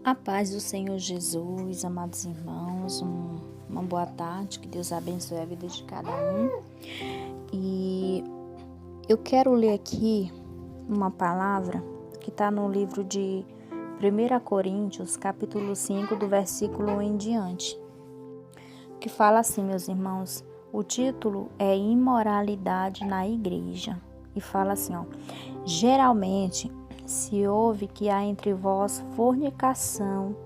A paz do Senhor Jesus, amados irmãos, uma boa tarde, que Deus abençoe a vida de cada um. E eu quero ler aqui uma palavra que está no livro de 1 Coríntios, capítulo 5, do versículo 1 em diante, que fala assim, meus irmãos, o título é Imoralidade na Igreja, e fala assim, geralmente se ouve que há entre vós fornicação,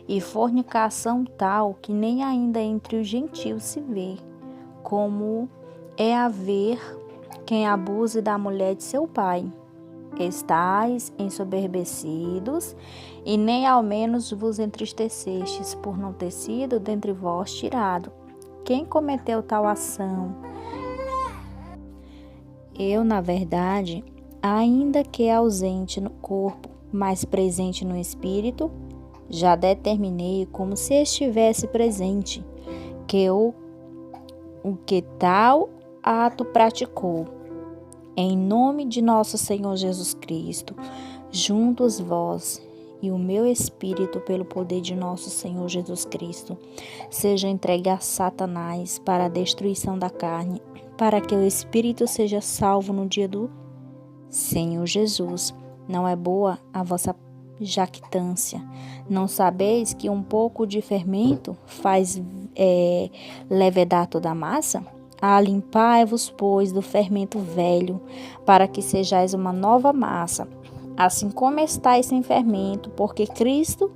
e fornicação tal que nem ainda entre os gentios se vê, como é haver quem abuse da mulher de seu pai. Estais ensoberbecidos, e nem ao menos vos entristecestes por não ter sido dentre vós tirado. Quem cometeu tal ação? Eu, na verdade, ainda que ausente no corpo, mas presente no espírito, já determinei como se estivesse presente, que o que tal ato praticou. Em nome de nosso Senhor Jesus Cristo, juntos vós e o meu espírito, pelo poder de nosso Senhor Jesus Cristo, seja entregue a Satanás para a destruição da carne, para que o espírito seja salvo no dia do Senhor Jesus. Não é boa a vossa jactância. Não sabeis que um pouco de fermento faz levedar toda a massa? Alimpai-vos, pois, do fermento velho, para que sejais uma nova massa, assim como estáis sem fermento, porque Cristo,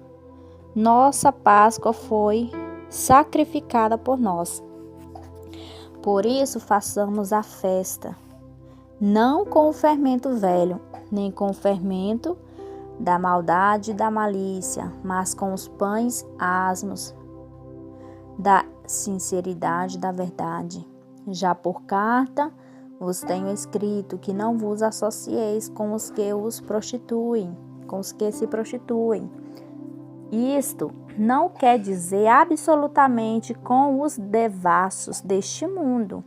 nossa Páscoa, foi sacrificada por nós. Por isso façamos a festa, não com o fermento velho, nem com o fermento da maldade e da malícia, mas com os pães asmos da sinceridade e da verdade. Já por carta vos tenho escrito que não vos associeis com os que os prostituem, com os que se prostituem. Isto não quer dizer absolutamente com os devassos deste mundo,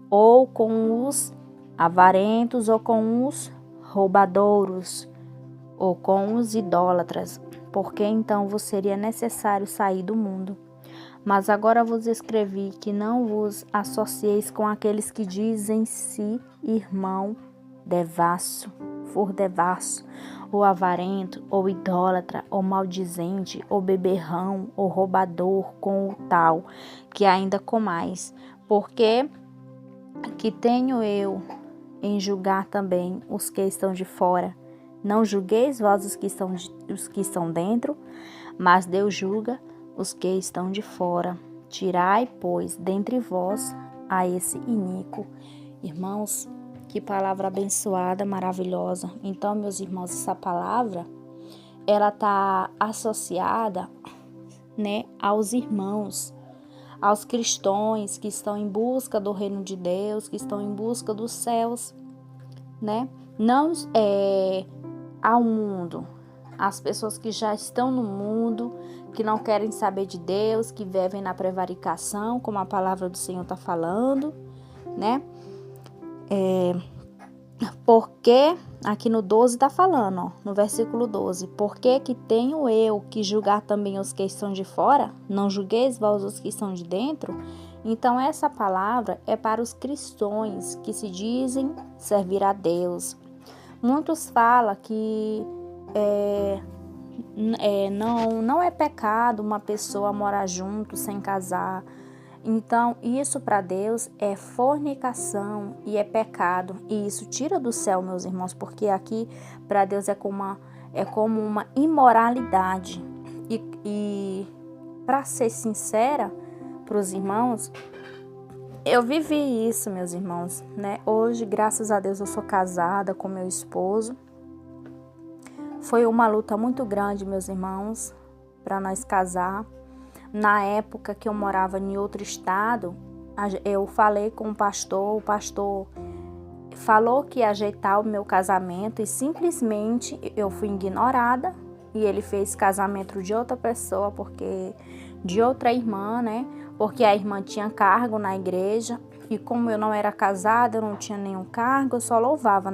ou com os avarentos, ou com os roubadouros, ou com os idólatras, porque então vos seria necessário sair do mundo. Mas agora vos escrevi que não vos associeis com aqueles que dizem-se irmão devasso, for devasso, ou avarento, ou idólatra, ou maldizente, ou beberrão, ou roubador, com o tal, que ainda comais. Porque que tenho eu em julgar também os que estão de fora? Não julgueis vós os que estão dentro, mas Deus julga os que estão de fora. Tirai, pois, dentre vós a esse iníquo. Irmãos, que palavra abençoada, maravilhosa. Então, meus irmãos, essa palavra, ela está associada, aos irmãos, aos cristãos que estão em busca do reino de Deus, que estão em busca dos céus, Não ao mundo, as pessoas que já estão no mundo, que não querem saber de Deus, que vivem na prevaricação, como a palavra do Senhor está falando, Porque, aqui no 12 está falando, no versículo 12, porque que tenho eu que julgar também os que estão de fora? Não julgueis vós os que estão de dentro? Então, essa palavra é para os cristãos que se dizem servir a Deus. Muitos falam que não é pecado uma pessoa morar junto sem casar. Então, isso para Deus é fornicação e é pecado. E isso tira do céu, meus irmãos, porque aqui para Deus é como uma imoralidade. E para ser sincera para os irmãos, eu vivi isso, meus irmãos, Hoje, graças a Deus, eu sou casada com meu esposo. Foi uma luta muito grande, meus irmãos, para nós casar. Na época que eu morava em outro estado, eu falei com o pastor falou que ia ajeitar o meu casamento e simplesmente eu fui ignorada e ele fez casamento de outra pessoa, de outra irmã, Porque a irmã tinha cargo na igreja e como eu não era casada, eu não tinha nenhum cargo, eu só louvava,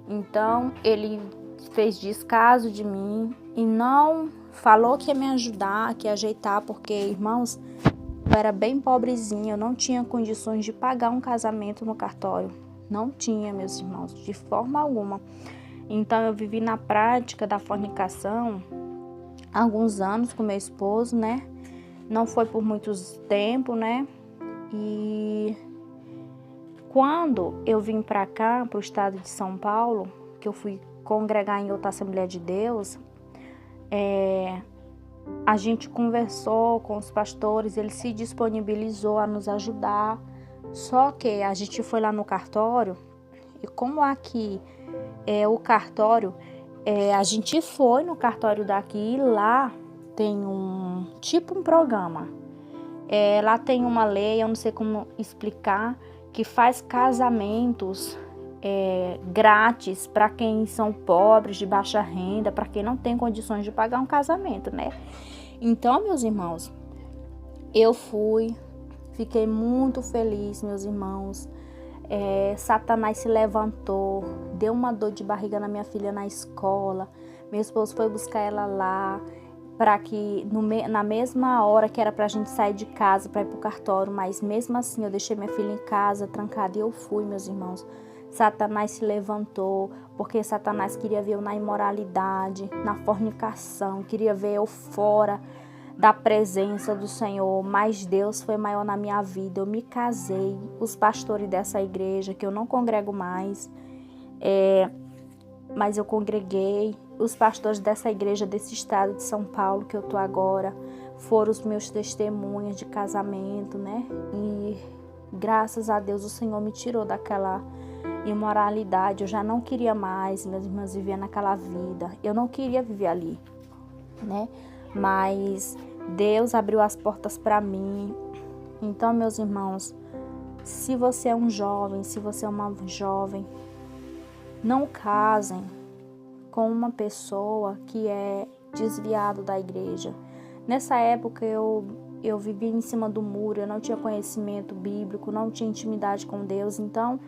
Então ele fez descaso de mim e não falou que ia me ajudar, que ia ajeitar, porque, irmãos, eu era bem pobrezinha, eu não tinha condições de pagar um casamento no cartório. Não tinha, meus irmãos, de forma alguma. Então eu vivi na prática da fornicação há alguns anos com meu esposo, né? Não foi por muito tempo, né? E quando eu vim para cá, para o estado de São Paulo, que eu fui congregar em outra Assembleia de Deus, a gente conversou com os pastores, ele se disponibilizou a nos ajudar. Só que a gente foi lá no cartório, e como aqui o cartório, a gente foi no cartório daqui e lá tem um programa. Lá tem uma lei, eu não sei como explicar, que faz casamentos grátis para quem são pobres, de baixa renda, para quem não tem condições de pagar um casamento, né? Então, meus irmãos, eu fui, fiquei muito feliz, meus irmãos. Satanás se levantou, deu uma dor de barriga na minha filha na escola. Meu esposo foi buscar ela lá, para que na mesma hora que era para a gente sair de casa para ir para o cartório, mas mesmo assim eu deixei minha filha em casa, trancada, e eu fui, meus irmãos. Satanás se levantou, porque Satanás queria ver eu na imoralidade, na fornicação, queria ver eu fora da presença do Senhor, mas Deus foi maior na minha vida. Eu me casei, os pastores dessa igreja, que eu não congrego mais, mas eu congreguei, os pastores dessa igreja, desse estado de São Paulo, que eu tô agora, foram os meus testemunhos de casamento, né? E graças a Deus o Senhor me tirou daquela imoralidade. Eu já não queria mais, minhas irmãs, viver naquela vida. Eu não queria viver ali, né? Mas Deus abriu as portas para mim. Então, meus irmãos, se você é um jovem, se você é uma jovem, não casem com uma pessoa que é desviado da igreja. Nessa época eu vivia em cima do muro, eu não tinha conhecimento bíblico, não tinha intimidade com Deus, então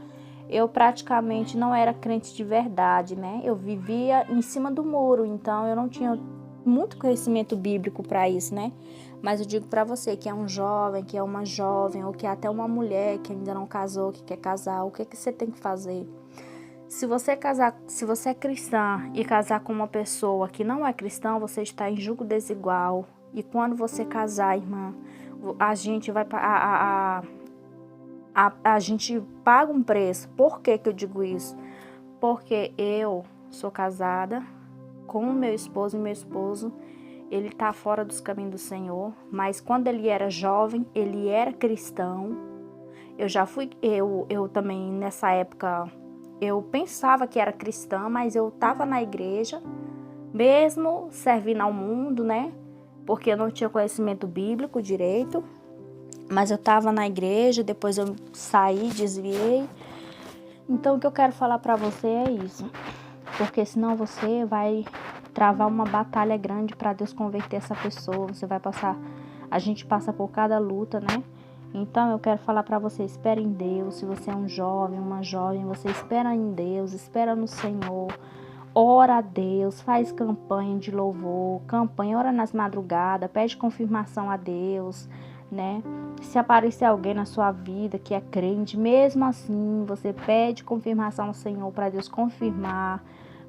eu praticamente não era crente de verdade, né? Eu vivia em cima do muro, então eu não tinha muito conhecimento bíblico para isso, né? Mas eu digo para você que é um jovem, que é uma jovem, ou que é até uma mulher que ainda não casou, que quer casar, o que você tem que fazer? Se você é cristã e casar com uma pessoa que não é cristã, você está em julgo desigual. E quando você casar, irmã, a gente vai a gente paga um preço. Por que eu digo isso? Porque eu sou casada com o meu esposo, e meu esposo, ele está fora dos caminhos do Senhor, mas quando ele era jovem, ele era cristão. Eu também nessa época, eu pensava que era cristã, mas eu estava na igreja, mesmo servindo ao mundo, né? Porque eu não tinha conhecimento bíblico direito, mas eu estava na igreja, depois eu saí, desviei. Então o que eu quero falar para você é isso, porque senão você vai travar uma batalha grande para Deus converter essa pessoa. A gente passa por cada luta, né? Então eu quero falar para você, espere em Deus. Se você é um jovem, uma jovem, você espera em Deus, espera no Senhor. Ora a Deus, faz campanha de louvor, ora nas madrugadas, pede confirmação a Deus, né? Se aparecer alguém na sua vida que é crente, mesmo assim, você pede confirmação ao Senhor para Deus confirmar,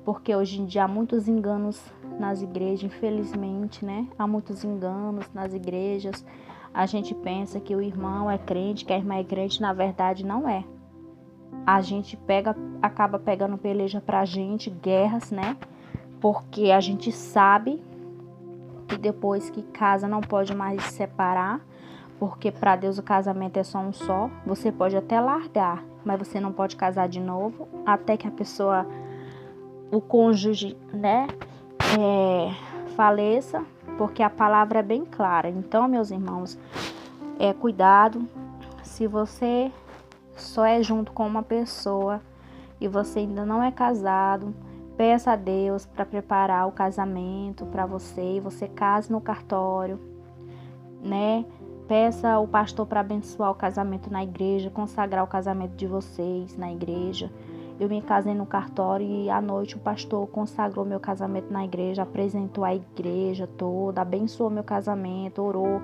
porque hoje em dia há muitos enganos nas igrejas, infelizmente, né? Há muitos enganos nas igrejas. A gente pensa que o irmão é crente, que a irmã é crente, na verdade não é. A gente acaba pegando peleja pra gente, guerras, né? Porque a gente sabe que depois que casa não pode mais se separar, porque para Deus o casamento é só um só. Você pode até largar, mas você não pode casar de novo, até que a pessoa, o cônjuge, né, faleça, porque a palavra é bem clara. Então, meus irmãos, cuidado. Se você só é junto com uma pessoa e você ainda não é casado, peça a Deus para preparar o casamento para você, e você case no cartório, né? Peça o pastor para abençoar o casamento na igreja, consagrar o casamento de vocês na igreja. Eu me casei no cartório e à noite o pastor consagrou meu casamento na igreja, apresentou a igreja toda, abençoou meu casamento, orou.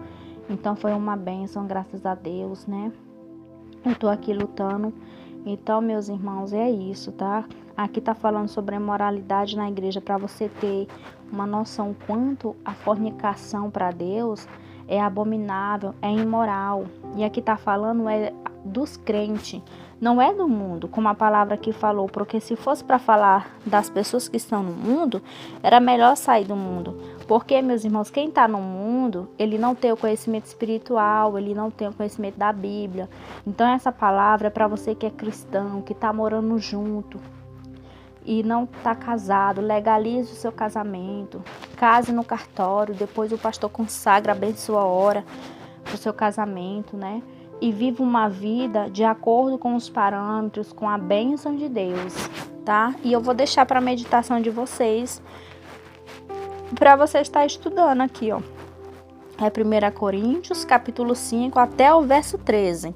Então foi uma bênção, graças a Deus, né? Eu tô aqui lutando. Então, meus irmãos, é isso, tá? Aqui tá falando sobre a moralidade na igreja para você ter uma noção quanto a fornicação para Deus é abominável, é imoral. E aqui tá falando é dos crentes, não é do mundo, como a palavra aqui falou, porque se fosse para falar das pessoas que estão no mundo, era melhor sair do mundo. Porque, meus irmãos, quem está no mundo, ele não tem o conhecimento espiritual, ele não tem o conhecimento da Bíblia. Então, essa palavra é para você que é cristão, que está morando junto e não está casado, legalize o seu casamento, case no cartório, depois o pastor consagra, abençoa a hora para o seu casamento, né? E viva uma vida de acordo com os parâmetros, com a bênção de Deus, tá? E eu vou deixar para a meditação de vocês, para você estar estudando aqui, ó. É 1 Coríntios, capítulo 5, até o verso 13.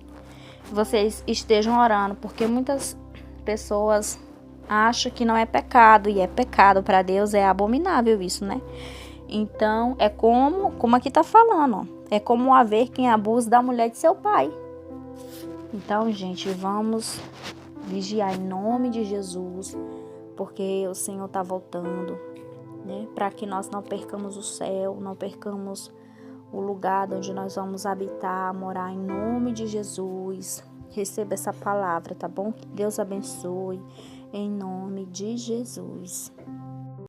Vocês estejam orando, porque muitas pessoas acham que não é pecado, e é pecado para Deus, é abominável isso, né? Então, é como aqui tá falando, ó. É como haver quem abusa da mulher de seu pai. Então, gente, vamos vigiar em nome de Jesus, porque o Senhor tá voltando, né? Para que nós não percamos o céu, não percamos o lugar onde nós vamos habitar, morar, em nome de Jesus. Receba essa palavra, tá bom? Que Deus abençoe, em nome de Jesus.